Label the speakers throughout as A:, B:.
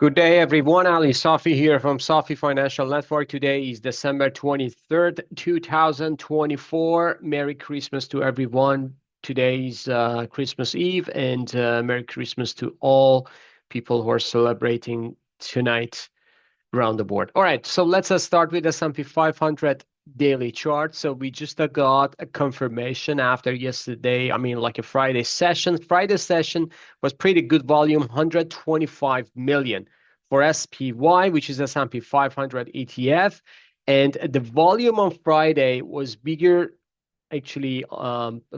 A: Good day, everyone. Ali Safi here from Safi Financial Network. Today is December 23rd, 2024. Merry Christmas to everyone. Today is Christmas Eve, and Merry Christmas to all people who are celebrating tonight around the board. All right, so let's start with the S&P 500 daily chart. So we just got a confirmation after yesterday, like a Friday session. Friday session was pretty good volume, 125 million for SPY, which is S&P 500 ETF. And the volume on Friday was bigger actually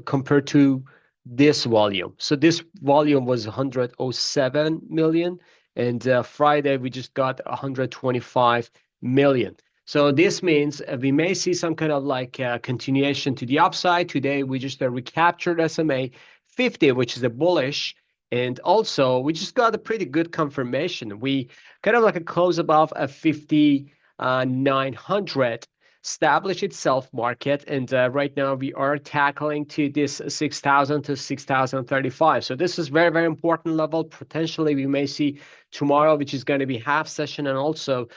A: compared to this volume. So this volume was 107 million, and Friday we just got 125 million. So this means we may see some kind of like continuation to the upside. Today we just recaptured SMA 50, which is a bullish, and also we just got a pretty good confirmation. We kind of like a close above a 5,900 establish itself market, and right now we are tackling to this 6,000 to 6,035. So this is very, very important level. Potentially we may see tomorrow, which is going to be half session, and also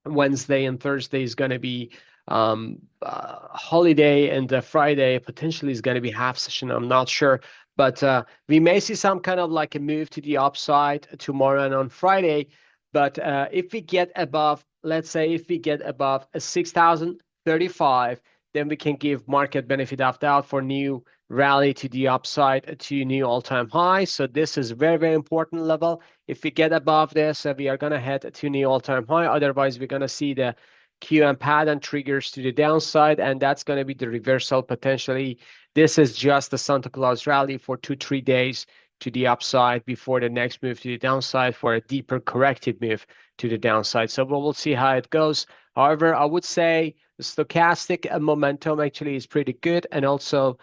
A: Wednesday and Thursday is going to be holiday, and Friday potentially is going to be half session. I'm not sure, but we may see some kind of like a move to the upside tomorrow and on Friday. But if we get above, let's say if we get above a 6,035, then we can give market benefit of doubt for new rally to the upside to new all-time high. So this is very, very important level. If we get above this, we are going to head to new all-time high. Otherwise, we're going to see the QM pattern triggers to the downside, and that's going to be the reversal potentially. This is just the Santa Claus rally for 2-3 days to the upside before the next move to the downside for a deeper corrective move to the downside. So we'll see how it goes. However, I would say the stochastic momentum actually is pretty good, and also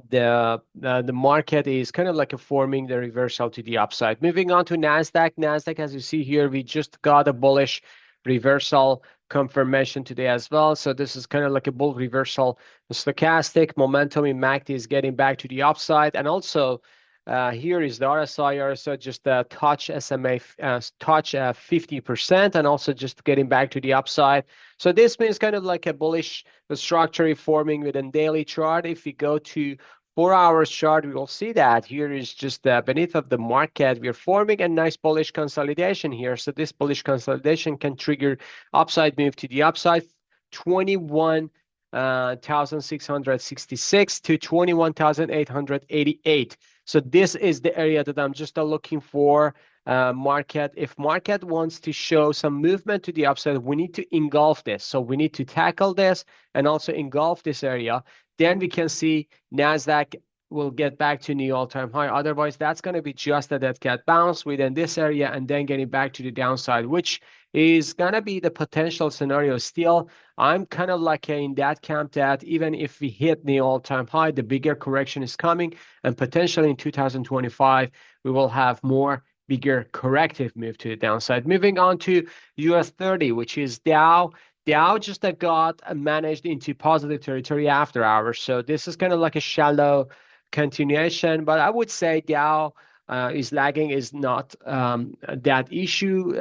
A: the market is kind of like forming the reversal to the upside. Moving on to Nasdaq. Nasdaq, as you see here, we just got a bullish reversal confirmation today as well. So this is kind of like a bull reversal. The stochastic momentum in MACD is getting back to the upside, and also here is the RSI. RSI just touch SMA, touch 50%, and also just getting back to the upside. So this means kind of like a bullish structure forming within daily chart. If we go to 4 hours chart, we will see that here is just beneath of the market. We're forming a nice bullish consolidation here. So this bullish consolidation can trigger upside move to the upside, 21,666 to 21,888. So this is the area that I'm just looking for. Market, if market wants to show some movement to the upside, we need to engulf this. So we need to tackle this and also engulf this area. Then we can see Nasdaq will get back to new all-time high. Otherwise, that's going to be just a dead cat bounce within this area and then getting back to the downside, which is going to be the potential scenario. Still, I'm kind of like in that camp that even if we hit the all-time high, the bigger correction is coming, and potentially in 2025, we will have more bigger corrective move to the downside. Moving on to US 30, which is Dow. Dow just got managed into positive territory after hours. So this is kind of like a shallow continuation, but I would say Dow is lagging, is not that issue.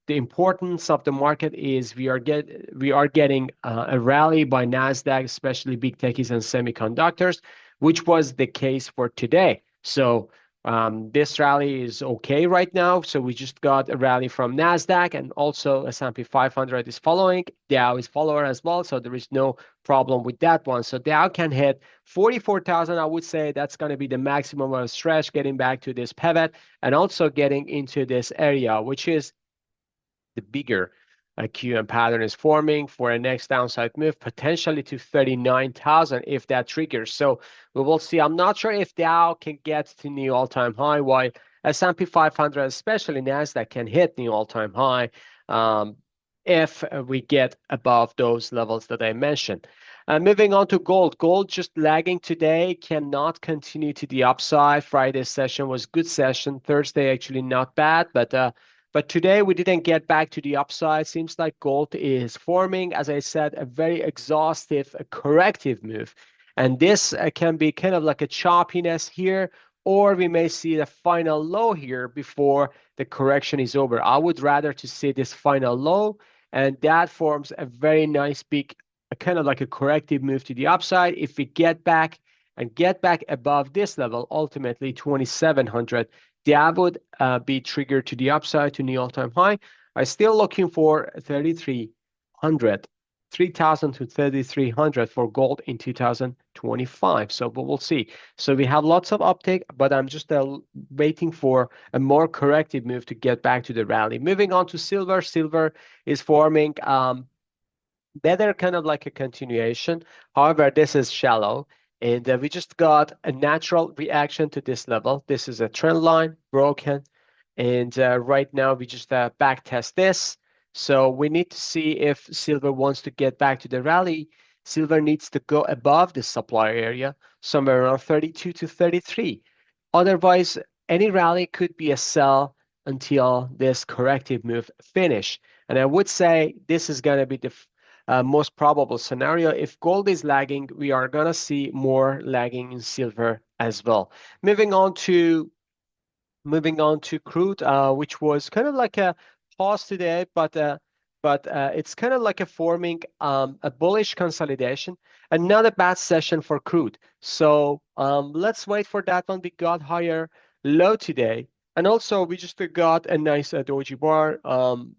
A: The importance of the market is we are getting a rally by Nasdaq, especially big techies and semiconductors, which was the case for today. So this rally is okay right now. So we just got a rally from Nasdaq, and also S&P 500 is following. Dow is follower as well, so there is no problem with that one. So Dow can hit 44,000. I would say that's going to be the maximum of stretch, getting back to this pivot and also getting into this area, which is the bigger QM pattern is forming for a next downside move, potentially to 39,000 if that triggers. So we will see. I'm not sure if Dow can get to new all-time high, while S&P 500, especially Nasdaq, can hit new all-time high if we get above those levels that I mentioned. Moving on to gold. Gold just lagging today, cannot continue to the upside. Friday's session was good session. Thursday actually not bad, but today we didn't get back to the upside. Seems like gold is forming, as I said, a very exhaustive corrective move. And this can be kind of like a choppiness here or we may see the final low here before the correction is over. I would rather to see this final low, and that forms a very nice big, kind of like a corrective move to the upside. If we get back above this level, ultimately 2700, that would be triggered to the upside to new all-time high. I'm still looking for 3300, 3000 to 3300 for gold in 2025. So, but we'll see. So we have lots of uptake, but I'm just waiting for a more corrective move to get back to the rally. Moving on to silver. Silver is forming better, kind of like a continuation. However, this is shallow, and we just got a natural reaction to this level. This is a trend line broken, and right now we just back test this. So we need to see if silver wants to get back to the rally. Silver needs to go above the supply area, somewhere around 32 to 33. Otherwise, any rally could be a sell until this corrective move finish. And I would say this is going to be the most probable scenario. If gold is lagging, we are going to see more lagging in silver as well. Moving on to crude, which was kind of like a pause today, but it's kind of like a forming a bullish consolidation and not a bad session for crude. So let's wait for that one. We got higher low today. And also, we just got a nice doji bar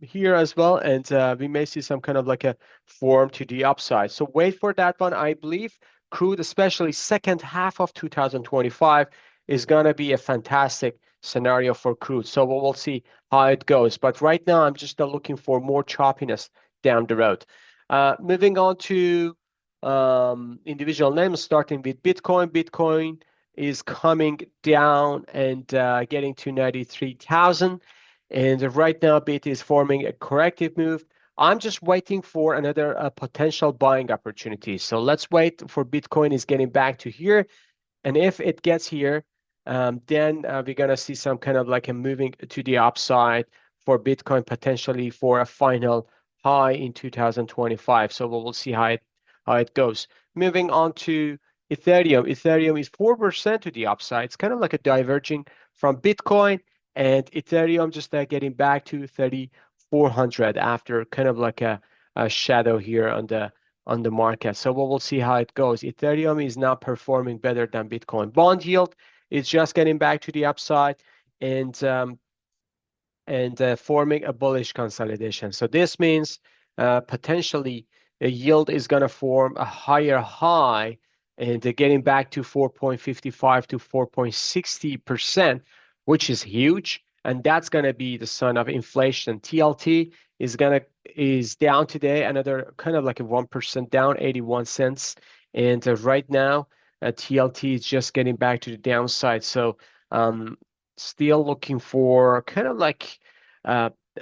A: here as well, and we may see some kind of like a form to the upside. So wait for that one. I believe crude, especially second half of 2025, is gonna be a fantastic scenario for crude. So we'll see how it goes. But right now, I'm just looking for more choppiness down the road. Moving on to individual names, starting with Bitcoin. Bitcoin is coming down and getting to 93,000. And right now, BIT is forming a corrective move. I'm just waiting for another potential buying opportunity. So let's wait for Bitcoin is getting back to here. And if it gets here, then we're going to see some kind of like a moving to the upside for Bitcoin, potentially for a final high in 2025. So we'll see how it goes. Moving on to Ethereum. Ethereum is 4% to the upside. It's kind of like a diverging from Bitcoin, and Ethereum just getting back to 3,400 after kind of like a shadow here on the market. So we'll see how it goes. Ethereum is now performing better than Bitcoin. Bond yield is just getting back to the upside and forming a bullish consolidation. So this means potentially a yield is going to form a higher high and getting back to 4.55 to 4.60%, which is huge. And that's going to be the sign of inflation. TLT is down today, another kind of like a 1% down, 81 cents. And right now, TLT is just getting back to the downside. So still looking for kind of like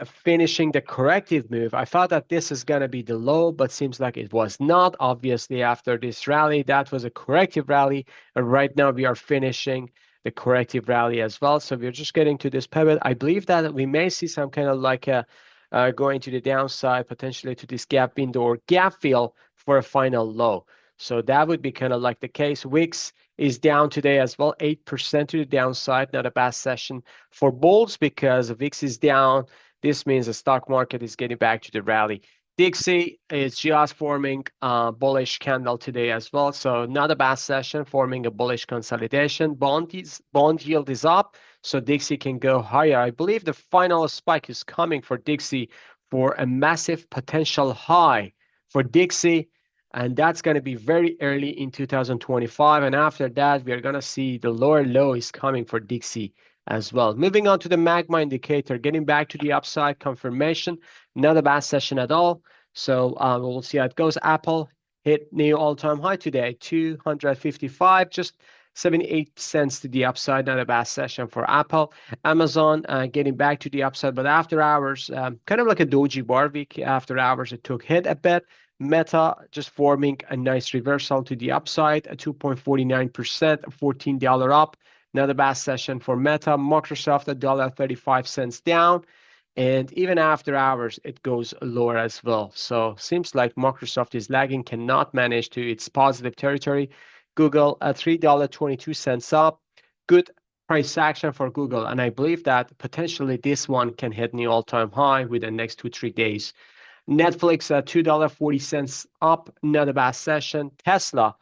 A: finishing the corrective move. I thought that this is going to be the low, but seems like it was not. Obviously, after this rally, that was a corrective rally. And right now we are finishing the corrective rally as well. So we're just getting to this pivot. I believe that we may see some kind of like a going to the downside, potentially to this gap window or gap fill for a final low. So that would be kind of like the case. Wix is down today as well, 8% to the downside. Not a bad session for bulls because VIX is down. This means the stock market is getting back to the rally. Dixie is just forming a bullish candle today as well. So not a bad session, forming a bullish consolidation. Bond yield is up, so Dixie can go higher. I believe the final spike is coming for Dixie for a massive potential high for Dixie. And that's going to be very early in 2025. And after that, we are going to see the lower low is coming for Dixie as well. Moving on to the magma indicator, getting back to the upside confirmation. Not a bad session at all. So we'll see how it goes. Apple hit new all-time high today, 255, just 78 cents to the upside. Not a bad session for Apple. Amazon getting back to the upside, but after hours, kind of like a doji bar week. After hours, it took hit a bit. Meta just forming a nice reversal to the upside, a 2.49%, $14 up. Another bad session for Meta. Microsoft, $1.35 down. And even after hours, it goes lower as well. So seems like Microsoft is lagging, cannot manage to its positive territory. Google, $3.22 up. Good price action for Google, and I believe that potentially this one can hit new all-time high within the next 2-3 days. Netflix at $2.40 up, not a bad session. Tesla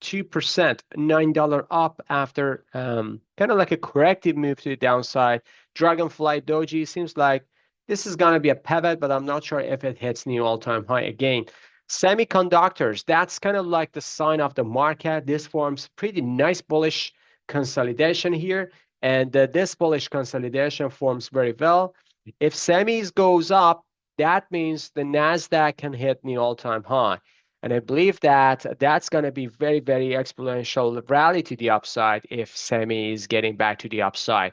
A: 2%, $9 up after kind of like a corrective move to the downside. Dragonfly Doji seems like this is going to be a pivot, but I'm not sure if it hits new all-time high again. Semiconductors, that's kind of like the sign of the market. This forms pretty nice bullish consolidation here, and this bullish consolidation forms very well. If semis goes up, that means the Nasdaq can hit new all-time high. And I believe that that's going to be very, very exponential rally to the upside if semi is getting back to the upside.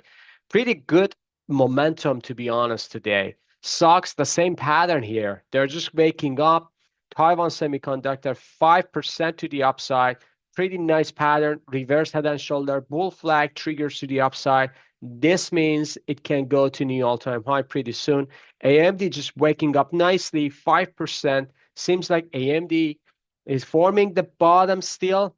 A: Pretty good momentum, to be honest, today. Stocks, the same pattern here. They're just waking up. Taiwan Semiconductor, 5% to the upside. Pretty nice pattern. Reverse head and shoulder. Bull flag triggers to the upside. This means it can go to new all-time high pretty soon. AMD just waking up nicely, 5%. Seems like AMD is forming the bottom still.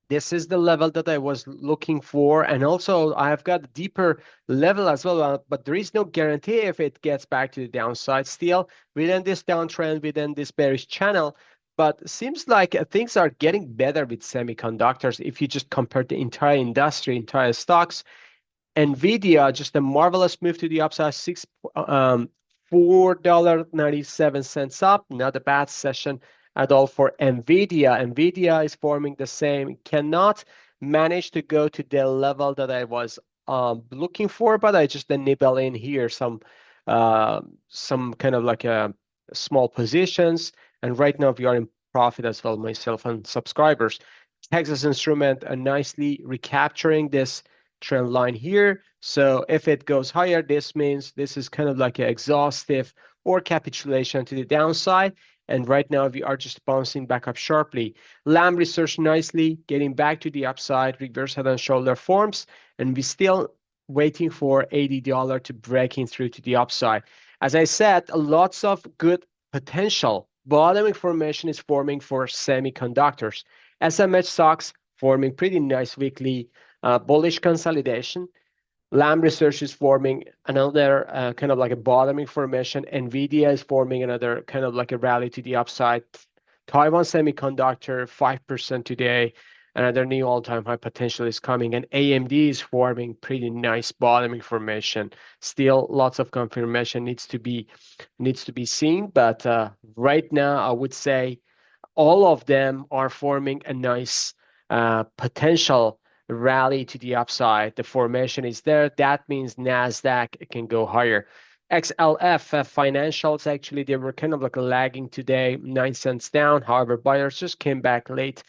A: This is the level that I was looking for. And also, I've got a deeper level as well, but there is no guarantee if it gets back to the downside still within this downtrend, within this bearish channel. But seems like things are getting better with semiconductors if you just compare the entire industry, entire stocks. Nvidia, just a marvelous move to the upside, $4.97 up. Not a bad session at all for Nvidia. Nvidia is forming the same. Cannot manage to go to the level that I was looking for, but I just nibble in here some kind of like small positions. And right now we are in profit as well, myself and subscribers. Texas Instrument nicely recapturing this trend line here. So if it goes higher, this means this is kind of like an exhaustive or capitulation to the downside. And right now we are just bouncing back up sharply. Lam Research nicely getting back to the upside, reverse head and shoulder forms, and we still waiting for $80 to breaking through to the upside. As I said, lots of good potential. Bottoming formation is forming for semiconductors. SMH stocks forming pretty nice weekly bullish consolidation. Lam Research is forming another kind of like a bottoming formation. Nvidia is forming another kind of like a rally to the upside. Taiwan Semiconductor, 5% today. Another new all-time high potential is coming. And AMD is forming pretty nice bottoming formation. Still, lots of confirmation needs to be seen. But right now, I would say all of them are forming a nice potential rally to the upside. The formation is there. That means Nasdaq can go higher. XLF financials, actually, they were kind of like lagging today, 9 cents down. However, buyers just came back late.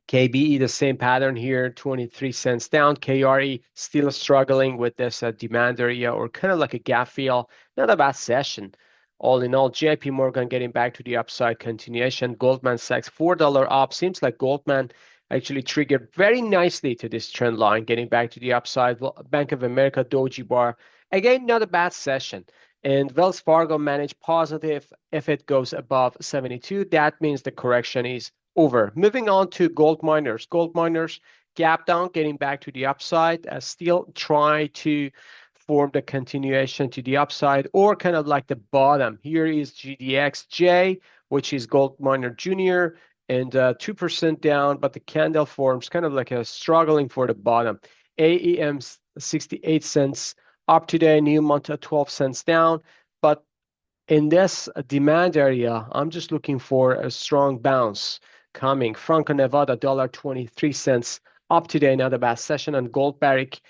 A: KBE, the same pattern here, 23 cents down. KRE still struggling with this demand area or kind of like a gap fill. Not a bad session. All in all, JP Morgan getting back to the upside continuation. Goldman Sachs, $4 up. Seems like Goldman actually triggered very nicely to this trend line, getting back to the upside. Well, Bank of America, Doji Bar, again, not a bad session. And Wells Fargo managed positive. If it goes above 72, that means the correction is over. Moving on to gold miners. Gold miners gap down, getting back to the upside. Still try to form the continuation to the upside or kind of like the bottom. Here is GDXJ, which is Gold Miner Junior, and 2% down, but the candle forms kind of like a struggling for the bottom. AEM 68 cents up today, Newmont at 12 cents down, but in this demand area, I'm just looking for a strong bounce coming. Franco-Nevada, $1.23 up today, not a bad session, and Gold Barrick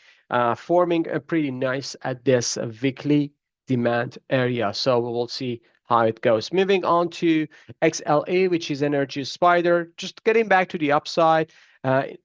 A: forming a pretty nice at this weekly demand area. So we will see how it goes. Moving on to XLA, which is Energy Spider, just getting back to the upside.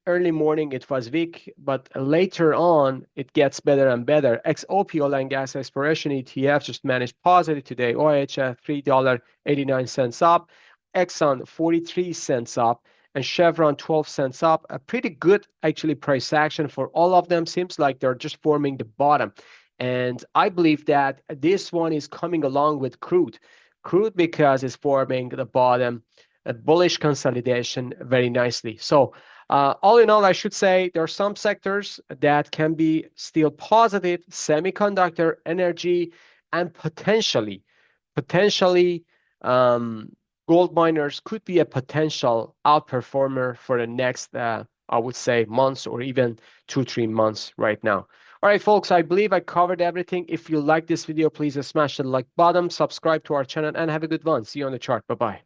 A: Early morning it was weak, but later on it gets better and better. XOP oil and gas exploration ETF just managed positive today. OIH $3.89 up, Exxon 43 cents up, and Chevron 12 cents up. A pretty good actually price action for all of them. Seems like they're just forming the bottom. And I believe that this one is coming along with crude. Crude because it's forming the bottom, a bullish consolidation very nicely. So All in all, I should say there are some sectors that can be still positive: semiconductor, energy, and potentially, gold miners could be a potential outperformer for the next, I would say, months or even 2, 3 months right now. All right, folks, I believe I covered everything. If you like this video, please smash the like button, subscribe to our channel, and have a good one. See you on the chart. Bye-bye.